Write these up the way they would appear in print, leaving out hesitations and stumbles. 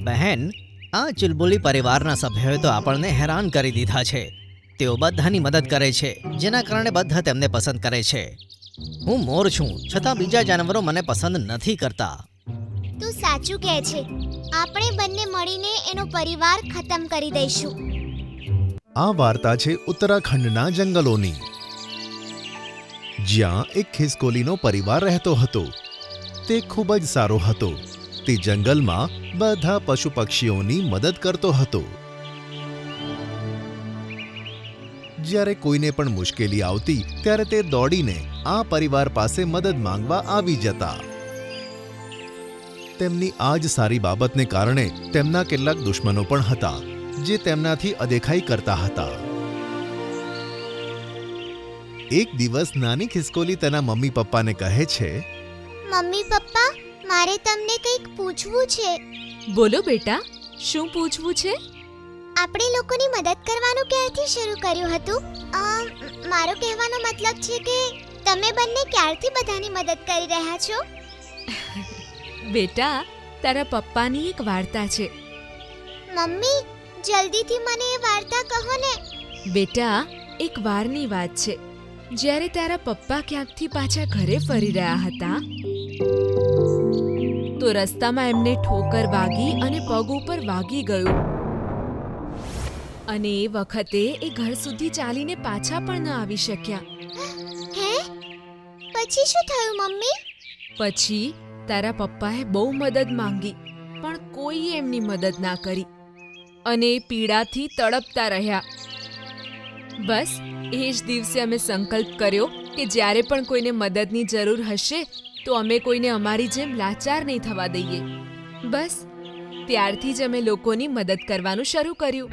બહેન, આ ચુલબુલી પરિવારના સભ્યોએ તો આપણને હેરાન કરી દીધા છે. તેઓ બધાની મદદ કરે છે, જેના કારણે બધા તેમને પસંદ કરે છે. હું મોર છું, છતાં બીજા જાનવરો મને પસંદ નથી કરતા. તું સાચું કહે છે. આપણે બંને મળીને એનો પરિવાર ખતમ કરી દઈશું. આ વાર્તા છે ઉત્તરાખંડના જંગલોની, જ્યાં એક ખિસકોલીનો પરિવાર રહેતો હતો. તે ખૂબ જ સારો હતો. તે જંગલમાં બધા પશુ પક્ષીઓની મદદ કરતો હતો. જ્યારે કોઈને પણ મુશ્કેલી આવતી ત્યારે તે દોડીને આ પરિવાર પાસે મદદ માંગવા આવી જતા. તેમની આ જ સારી બાબતને કારણે તેમના કેટલાક દુશ્મનો પણ હતા, જે તેમનાથી અદેખાઈ કરતા હતા. એક દિવસ નાની ખિસકોલી તેના મમ્મી પપ્પાને કહે છે, મમ્મી પપ્પા, મારે તમને કંઈક પૂછવું છે. બોલો બેટા, શું પૂછવું છે? આપણે લોકોની મદદ કરવાનું ક્યારથી શરૂ કર્યું હતું? મારો કહેવાનો મતલબ છે કે તમે બંને ક્યારથી બધાની મદદ કરી રહ્યા છો? બેટા, તારા પપ્પાની એક વાર્તા છે. મમ્મી, જલ્દીથી મને એ વાર્તા કહો ને. બેટા, એક વારની વાત છે. જ્યારે તારા પપ્પા ક્યાંકથી પાછા ઘરે ફરી રહ્યા હતા તો રસ્તામાં એમને ઠોકર વાગી અને પગ ઉપર વાગી ગયું. અને એ વખતે એ ઘર સુધી ચાલીને પાછા પણ ન આવી શક્યા. હે? પછી શું થયું મમ્મી? પછી તારા પપ્પાએ બહુ મદદ માંગી, પણ કોઈએ એમની મદદ ના કરી અને એ પીડાથી તડપતા રહ્યા. બસ એ જ દિવસે અમે સંકલ્પ કર્યો કે જ્યારે પણ કોઈને મદદની જરૂર હશે તો અમે કોઈને અમારી જેમ લાચાર નહીં થવા દઈએ. બસ ત્યારથી જ અમે લોકોની મદદ કરવાનું શરૂ કર્યું.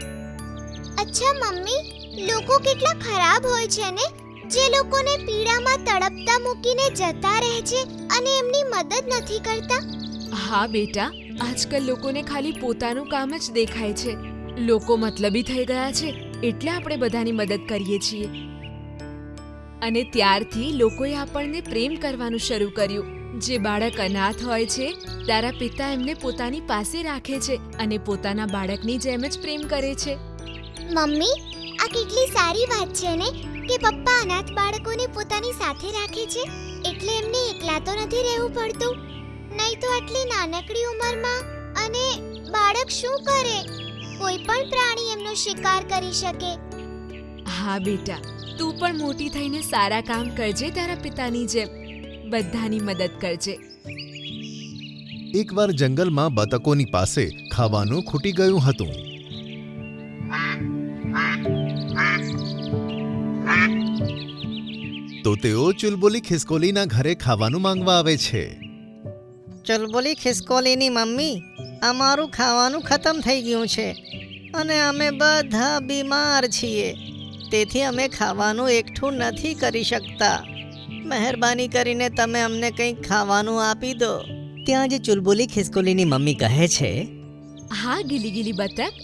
અચ્છા મમ્મી, લોકો કેટલા ખરાબ હોય છે ને, જે લોકોને પીડામાં તડપતા મૂકીને જતા રહે છે અને એમની મદદ નથી કરતા. હા બેટા, આજકાલ લોકોને ખાલી પોતાનું કામ જ દેખાય છે. લોકો મતલબી થઈ ગયા છે, એટલે આપણે બધાની મદદ કરીએ છીએ. અને ત્યારથી લોકોએ આપણને પ્રેમ કરવાનું શરૂ કર્યું. જે બાળક અનાથ હોય છે, તારા પિતા એમને પોતાની પાસે રાખે છે અને પોતાના બાળકની જેમ જ પ્રેમ કરે છે. મમ્મી, આ કેટલી સારી વાત છે ને કે પપ્પા અનાથ બાળકોને પોતાની સાથે રાખે છે, એટલે એમને એકલા તો નથી રહેવું પડતું. નહીં તો આટલી નાનકડી ઉંમરમાં અને બાળક શું કરે? કોઈ પણ પ્રાણી એમનો શિકાર કરી શકે. હા બેટા, તું પણ મોટી થઈને સારા કામ કરજે, તારા પિતાની જેમ બધાની મદદ કરજે. એકવાર જંગલમાં બતકોની પાસે ખાવાનું ખૂટી ગયું હતું. તો તેઓ ચુલબુલી ખિસકોલીના ઘરે ખાવાનું માંગવા આવે છે. ચુલબુલી ખિસકોલીની મમ્મી, અમારું ખાવાનું ખતમ થઈ ગયું છે અને અમે બધા બીમાર છીએ. તેથી અમે ખાવાનું એકઠું નથી કરી શકતા. મહેરબાની કરીને તમે અમને કંઈક ખાવાનું આપી દો. ત્યાં જ ચુલબુલી ખિસકોલીની મમ્મી કહે છે, હા ગીલી ગીલી બતક,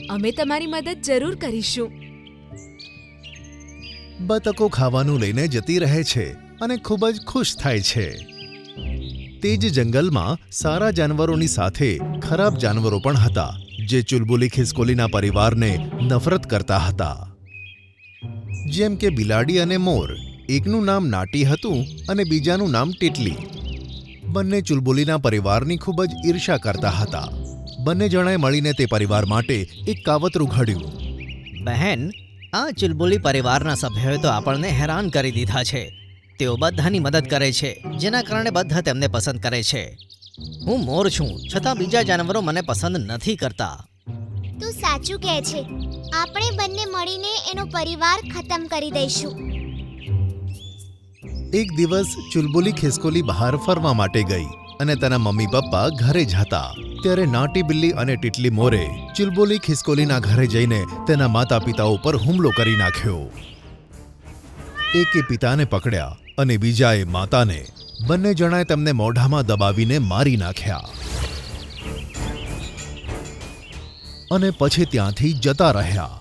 અમે તમારી મદદ જરૂર કરીશું. બતકો ખાવાનું લઈને જતી રહે છે અને ખૂબ જ ખુશ થાય છે. તે જ જંગલમાં સારા જાનવરોની સાથે ખરાબ જાનવરો પણ હતા, જે ચુલબુલી ખિસકોલીના પરિવારને નફરત કરતા હતા. જેમ કે બિલાડી અને મોર. એકનું નામ નાટી હતું અને બીજાનું નામ ટીટલી. બંને ચુલબુલીના પરિવારની ખૂબ જ ઈર્ષા કરતા હતા. બંને જણાએ મળીને તે પરિવાર માટે એક કાવતરું ઘડ્યું. બહેન, આ ચુલબુલી પરિવારના સભ્યોએ તો આપણને હેરાન કરી દીધા છે. તેઓ બધાની મદદ કરે છે, જેના કારણે બધા તેમને પસંદ કરે છે. હું મોર છું, છતાં બીજા જાનવરો મને પસંદ નથી કરતા. તું સાચું કહે છે. આપણે બંને મળીને એનો પરિવાર ખતમ કરી દઈશું. એક દિવસ ચુલબુલી ખિસકોલી બહાર ફરવા માટે ગઈ અને તેના મમ્મી પપ્પા ઘરે જ હતા. ત્યારે નાટી બિલ્લી અને ટીટલી મોરે ચુલબુલી ખિસકોલીના ઘરે જઈને તેના માતા પિતા ઉપર હુમલો કરી નાખ્યો. એકે પિતાને પકડ્યા અને બીજાએ માતાને. બંને જણાએ તેમને મોઢામાં દબાવીને મારી નાખ્યા અને પછી ત્યાંથી જતા રહ્યા.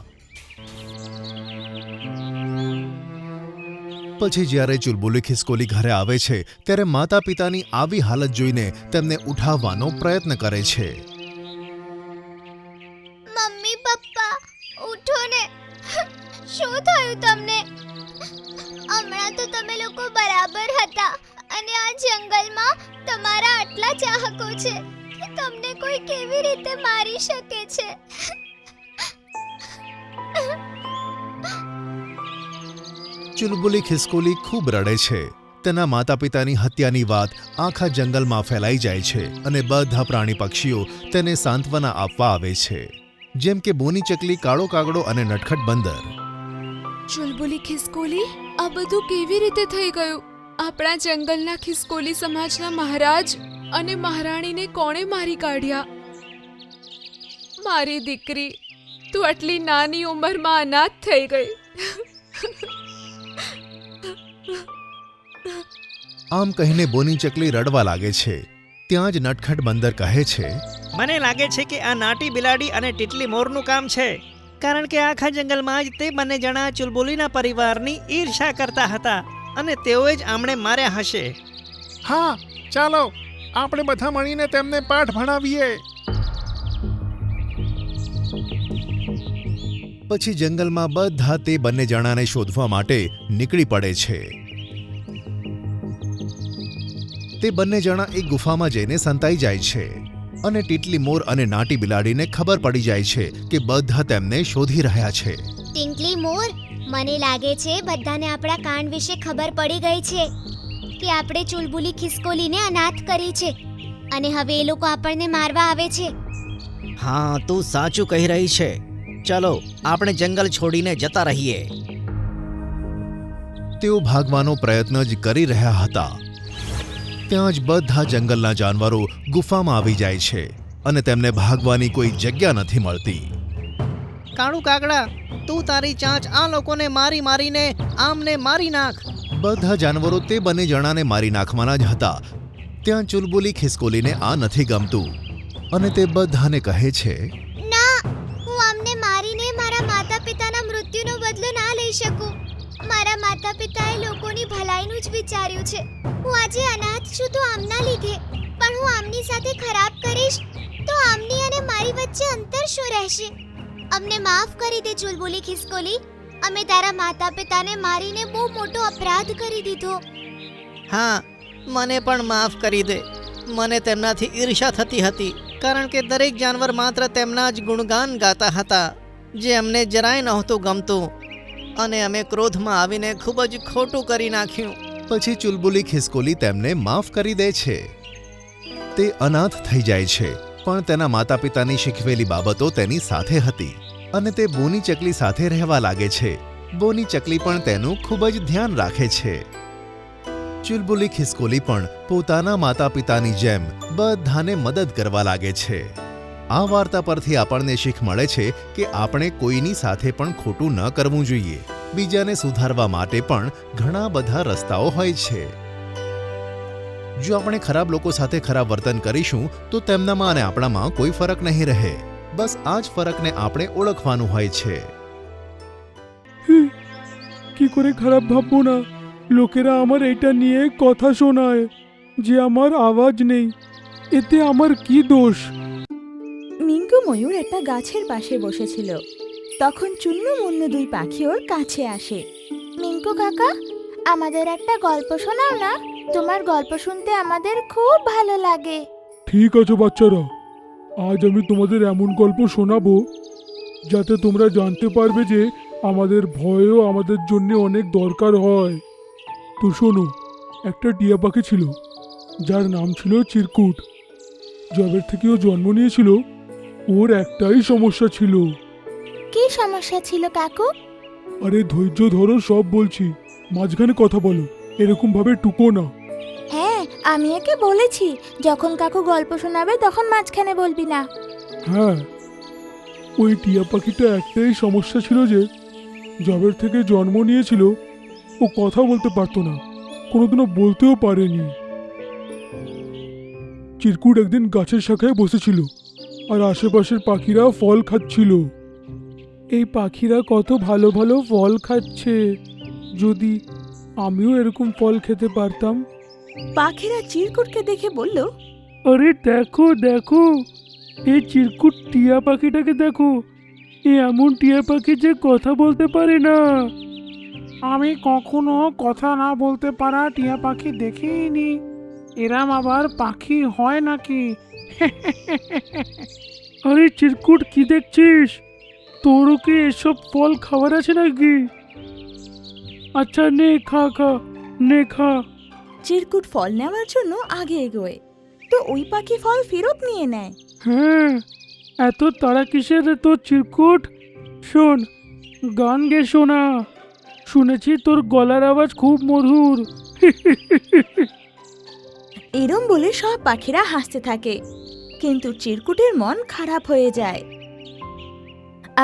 પછી જ્યારે ચુલબુલી ખિસકોલી ઘરે આવે છે ત્યારે માતા પિતાની આવી હાલત જોઈને તેમને ઉઠાવવાનો પ્રયત્ન કરે છે. શું થયું તમને? હમણાં તો તમે લોકો બરાબર હતા અને આ જંગલમાં તમારા આટલા ચાહકો છે કે તમને કોઈ કેવી રીતે મારી શકે છે? ચુલબુલી ખિસકોલી ખૂબ રડે છે. તેના માતા પિતાની હત્યાની વાત આખા જંગલમાં ફેલાઈ જાય છે અને બધા પ્રાણી પક્ષીઓ તેને સાંત્વના આપવા આવે છે, જેમ કે બોની ચકલી, કાળો કાગડો અને નટખટ બંદર. ચુલબુલી ખિસકોલી, આ બધું કેવી રીતે થઈ ગયું? આપણા જંગલના ખિસકોલી સમાજના મહારાજ અને મહારાણીને કોણે મારી કાઢ્યા? મારી દીકરી, તું આટલી નાની ઉંમરમાં અનાથ થઈ ગઈ. આમ કહીને બોની ચકલી રડવા લાગે છે. ત્યાં જ નટખટ બંદર કહે છે, મને લાગે છે કે આ નાટી બિલાડી અને ટીટલી મોરનું કામ છે, કારણ કે આખા જંગલમાં જ તે બંને જણા ચુલબુલીના પરિવારની ઈર્ષા કરતા હતા અને તેઓએ જ આમણે માર્યા હશે. હા, ચાલો આપણે બધા મળીને તેમને પાઠ ભણાવીએ. પછી જંગલમાં બધા તે બંને જણાને શોધવા માટે નીકળી પડે છે. તે બંને જણા એક ગુફામાં જઈને સંતાઈ જાય છે અને ટીટલી મોર અને નાટી બિલાડીને ખબર પડી જાય છે કે બધા તેમને શોધી રહ્યા છે. ટિંકલી મોર, મને લાગે છે બધાને આપણા કાંડ વિશે ખબર પડી ગઈ છે કે આપણે ચુલબુલી ખિસકોલીને અનાથ કરી છે અને હવે એ લોકો આપણને મારવા આવે છે. હા, તું સાચું કહી રહી છે. ચલો આપણે જંગલ છોડીને જતા રહીએ. તેઓ ભાગવાનો પ્રયત્ન જ કરી રહ્યા હતા. ત્યાં જ બધા જંગલના જાનવરો ગુફામાં આવી જાય છે અને તેમને ભાગવાની કોઈ જગ્યા નથી મળતી. કાળું કાગડા, તું તારી ચાંચ આ લોકોને મારી મારીને આમને મારી નાખ. બધા જાનવરો તે બંને જણાને મારી નાખવાના જ હતા. ત્યાં ચુલબુલી ખિસકોલીને આ નથી ગમતું અને તે બધાને કહે છે, ના, હું આમને મારીને મારા માતા પિતાના મૃત્યુનો બદલો ના લઈ શકું. મારા માતા પિતાએ લોકોની ભલાઈનું જ વિચાર્યું છે. હું આજે અનાથ છું તો આમના લીધે, પણ હું આમની સાથે ખરાબ કરીશ તો આમની અને મારી વચ્ચે અંતર શું રહેશે? અમને માફ કરી દે ચુલબુલી ખિસકોલી. અમે તારા માતા પિતાને મારીને બહુ મોટો અપરાધ કરી દીધો. હા, મને પણ માફ કરી દે. મને તેમનાથી ઈર્ષા થતી હતી, કારણ કે દરેક જાનવર માત્ર તેમના જ ગુણગાન ગાતા હતા, જે અમને જરાય નહોતું ગમતું અને અમે ક્રોધમાં આવીને ખૂબ જ ખોટું કરી નાખ્યું. પછી ચુલબુલી ખિસકોલી તેમને માફ કરી દે છે. તે અનાથ થઈ જાય છે, પણ તેના માતા પિતાની શીખવેલી બાબતો તેની સાથે હતી અને તે બોની ચકલી સાથે રહેવા લાગે છે. બોની ચકલી પણ તેનું ખૂબ જ ધ્યાન રાખે છે. ચુલબુલી ખિસકોલી પણ પોતાના માતા પિતાની જેમ બધાને મદદ કરવા લાગે છે. આ વાર્તા પરથી આપણને શીખ મળે છે કે આપણે કોઈની સાથે પણ ખોટું ન કરવું જોઈએ. બીજાને સુધારવા માટે પણ ઘણા બધા રસ્તાઓ હોય છે. જો આપણે ખરાબ લોકો સાથે ખરાબ વર્તન કરીશું તો તેમનામાં અને આપણામાં કોઈ ફરક નહીં રહે. બસ આ જ ফরকને આપણે ওড়খવાનું হয় છે। কি করে খারাপ ভাববো না, লোকেরা আমার এটা নিয়ে কথা শোনায় যে আমার আওয়াজ নেই, এতে আমার কি দোষ? মিঙ্কু ময়ূর একটা গাছের পাশে বসেছিল। তখন চুন্নু মুন্নু দুই পাখি ওর কাছে আসে। মিঙ্কু কাকা, আমাদের একটা গল্প শোনাও না, তোমার গল্প শুনতে আমাদের খুব ভালো লাগে। ঠিক আছে বাচ্চারা, আজ আমি তোমাদের এমন গল্প শোনাবো যাতে তোমরা জানতে পারবে যে আমাদের ভয়ও আমাদের জন্য অনেক দরকার হয়। তো শোনো, একটা টিয়া পাখি ছিল যার নাম ছিল চিরকুট। যবের থেকে ও জন্ম নিয়েছিল ওর একটাই সমস্যা ছিল। কি সমস্যা ছিল কাকু? আরে ধৈর্য ধরো, সব বলছি, মাঝখানে কথা বলো, এরকম ভাবে টুকো না। হ্যাঁ, আমি একে বলেছি যখন কাকু গল্প শোনাবে তখন মাঝখানে বলবি না। হ্যাঁ, ওই টিয়া পাখিটা একটাই সমস্যা ছিল যে যবের থেকে জন্ম নিয়েছিল ও কথা বলতে পারতো না, কোনোদিনও বলতেও পারেনি। চিরকুট একদিন গাছের শাখায় বসেছিল আর আশেপাশের পাখিরা ফল খাচ্ছিল। এই পাখিরা কত ভালো ভালো ফল খাচ্ছে, যদি আমিও এরকম ফল খেতে পারতাম। পাখিরা চিরকুটকে দেখে বলল, আরে দেখো দেখো, এই চিরকুট টিয়া পাখিটাকে দেখো, এমন টিয়া পাখি যে কথা বলতে পারে না। আমি কখনো কথা না বলতে পারা টিয়া পাখি দেখিনি। এরাম আবার পাখি হয় নাকি? আরে চিরকুট, কি দেখছিস? তোরও কি এসব ফল খাবার আছে নাকি? আচ্ছা নে, খা খা, নে খা। চিরকুট ফল নেওয়ার জন্য আগে এগোয়, তো ওই পাখি ফল ফেরত নিয়ে নেয়। হ্যাঁ, এত তারা কিসের রে তোর চিরকুট? শোন, গান গে শোনা। শুনেছি তোর গলার আওয়াজ খুব মধুর। এরম বলে সব পাখিরা হাসতে থাকে, কিন্তু চিরকুটের মন খারাপ হয়ে যায়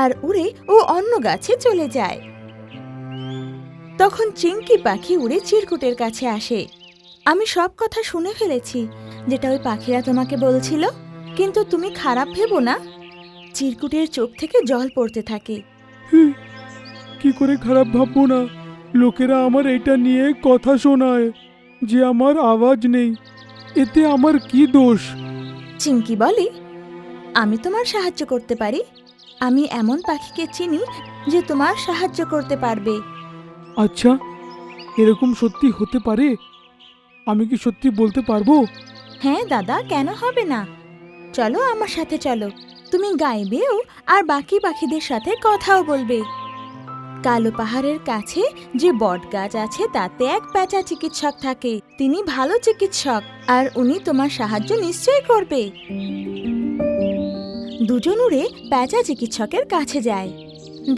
আর উড়ে ও অন্য গাছে চলে যায়। তখন চিংকি পাখি উড়ে চিরকুটের কাছে আসে। আমি সব কথা শুনে ফেলেছি যেটা ওই পাখিরা তোমাকে বলছিল, কিন্তু তুমি খারাপ ভেবো না। চিরকুটের চোখ থেকে জল পড়তে থাকে। কি করে খারাপ ভাববো না? লোকেরা আমার এটা নিয়ে কথা শোনায় যে আমার আওয়াজ নেই, এতে আমার কি দোষ? চিংকি বলে, আমি তোমার সাহায্য করতে পারি। আমি এমন পাখিকে চিনি যে তোমার সাহায্য করতে পারবে। আচ্ছা, এরকম সত্যি হতে পারে? আমি কি সত্যি বলতে পারবো? হ্যাঁ দাদা, কেন হবে না? চলো আমার সাথে চলো, তুমি গাইবেও আর বাকি পাখিদের সাথে কথাও বলবে। কালো পাহাড়ের কাছে যে বট গাছ আছে তাতে এক পেঁচা চিকিৎসক থাকে। তিনি ভালো চিকিৎসক আর উনি তোমার সাহায্য নিশ্চয়ই করবে। দুজন উড়ে পেঁচা চিকিৎসকের কাছে যায়।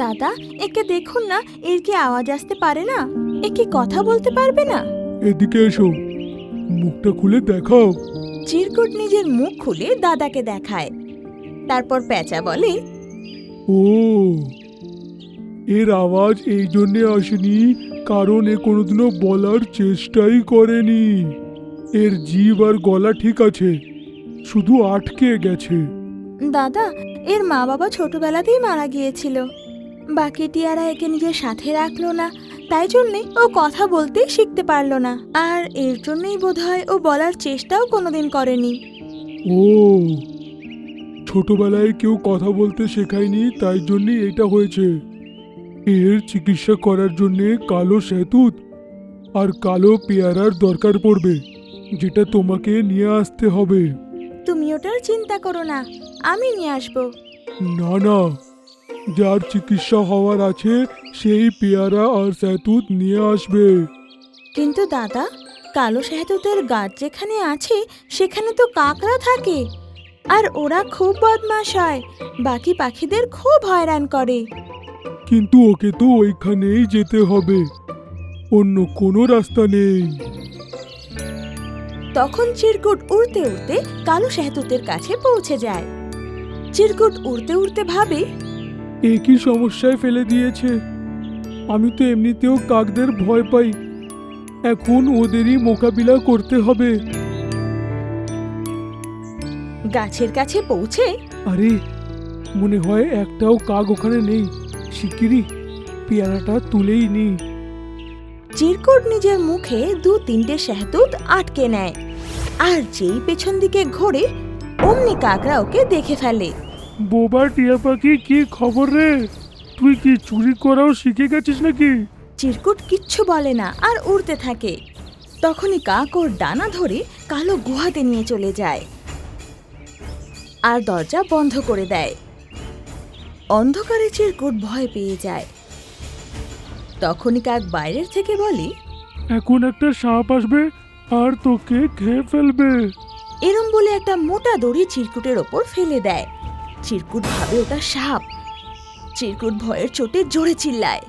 দাদা, একে দেখুন না, এর কি আওয়াজ আসতে পারে না? এ কি কথা বলতে পারবে না? এদিকে এসো, মুখটা খুলে দেখাও। চিরকুট নিজের মুখ খুলে দাদাকে দেখায়। তারপর পেঁচা বলে, ও, এর আওয়াজ এই জন্যে আসেনি কারণ এ কোনোদিনও বলার চেষ্টাই করেনি। এর জিভ আর গলা ঠিক আছে, শুধু আটকে গেছে। দাদা, এর মা বাবা ছোটবেলাতেই মারা গিয়েছিল। বাকি টিয়ারা একে নিজের সাথে রাখলো না, তাই জন্যে ও কথা বলতেই শিখতে পারলো না। আর এর জন্যই বোধহয় ও বলার চেষ্টাও কোনোদিন করেনি। ও, ছোটবেলায় কেউ কথা বলতে শেখায়নি, তাই জন্যই এটা হয়েছে। এর চিকিৎসা করার জন্যে কালো শহতুত আর কালো পেয়ারার দরকার পড়বে, যেটা তোমাকে নিয়ে আসতে হবে। তুমি ওটার চিন্তা করো না, আমি নিয়ে আসবো। না না, যার চিকিৎসা হওয়ার আছে সেই পেয়ারা আর শহতুত নিয়ে আসবে। কিন্তু দাদা, কালো শহতুতের গাছ যেখানে আছে সেখানে তো কাকড়া থাকে, আর ওরা খুব বদমাশ হয়, বাকি পাখিদের খুব হয়রান করে। কিন্তু ওকে তো ওইখানেই যেতে হবে, অন্য কোনো রাস্তা নেই। তখন চিরকুট উড়তে উড়তে কালো শহতুতের কাছে পৌঁছে যায়। চিরকুট উড়তে উড়তে ভাবে, একই সমস্যায় ফেলে দিয়েছে। আমি তো এমনিতেও কাকদের ভয় পাই, এখন ওদেরই মোকাবিলা করতে হবে। গাছের কাছে পৌঁছে আরে, মনে হয় একটাও কাক ওখানে নেই। শিগগিরই পেয়ারাটা তুলেই নি। চিরকুট নিজের মুখে 2-3টে শহতুত আটকে নেয়, আর যেই পেছন দিকে ঘোরে অমনি কাকড়া ওকে দেখে ফেলে। বোবা টিয়া পাখি, কি খবর রে? তুই কি চুরি করাও শিখে গেছিস নাকি? চিরকুট কিচ্ছু বলে না আর উড়তে থাকে। তখনই কাক ওর ডানা ধরে কালো গুহাতে নিয়ে চলে যায় আর দরজা বন্ধ করে দেয়। অন্ধকারে চিরকুট ভয় পেয়ে যায়। তখনই কাক বাইরের থেকে বলে, এখন একটা সাপ আসবে আর তোকে খেয়ে ফেলবে। এরম বলে একটা মোটা দড়ি চিরকুটের ওপর ফেলে দেয়। চিরকুট ভাবে ওটা সাপ। চিরকুট ভয়ের চোটে জোরে চিল্লায়।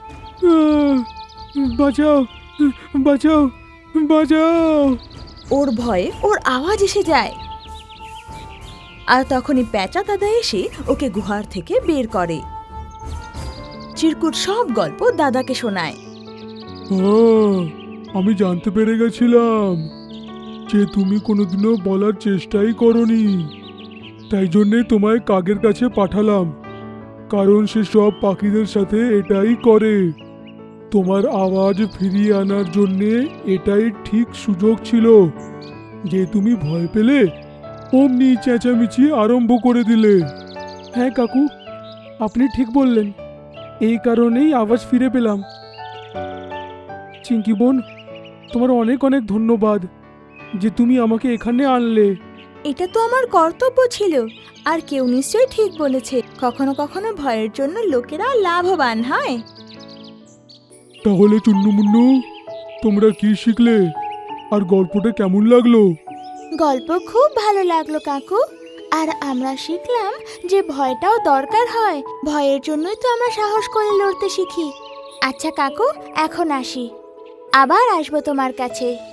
আহ! বাঁচাও, বাঁচাও, বাঁচাও। ওর ভয়ে ওর আওয়াজ এসে যায়। আর তখনই পেঁচা দাদা এসে ওকে গুহার থেকে বের করে। চিরকুট সব গল্প দাদাকে শোনায়। আমি জানতে পেরে গেছিলাম যে তুমি কোনোদিনও বলার চেষ্টাই করনি, তাই জন্যে তোমায় কাকের কাছে পাঠালাম, কারণ সে সব পাখিদের সাথে এটাই করে। তোমার আওয়াজ ফিরিয়ে আনার জন্যে এটাই ঠিক সুযোগ ছিল যে তুমি ভয় পেলে অমনি চেঁচামেচি আরম্ভ করে দিলে। হ্যাঁ কাকু, আপনি ঠিক বললেন, এই কারণেই আওয়াজ ফিরে পেলাম। চিঙ্কি বোন, তোমার অনেক অনেক ধন্যবাদ যে তুমি আমাকে এখানে আনলে। এটা তো আমার কর্তব্য ছিল। আর কেউ নিশ্চয়ই ঠিক বলেছে, কখনো কখনো ভয়ের জন্য লোকেরা লাভবান হয়। তাহলে চুন্নু-মুন্নু, তোমরা কি শিখলে আর গল্পটা কেমন লাগলো? গল্প খুব ভালো লাগলো কাকু। আর আমরা শিখলাম যে ভয়টাও দরকার হয়, ভয়ের জন্যই তো আমরা সাহস করে লড়তে শিখি। আচ্ছা কাকু, এখন আসি, আবার আসবো তোমার কাছে।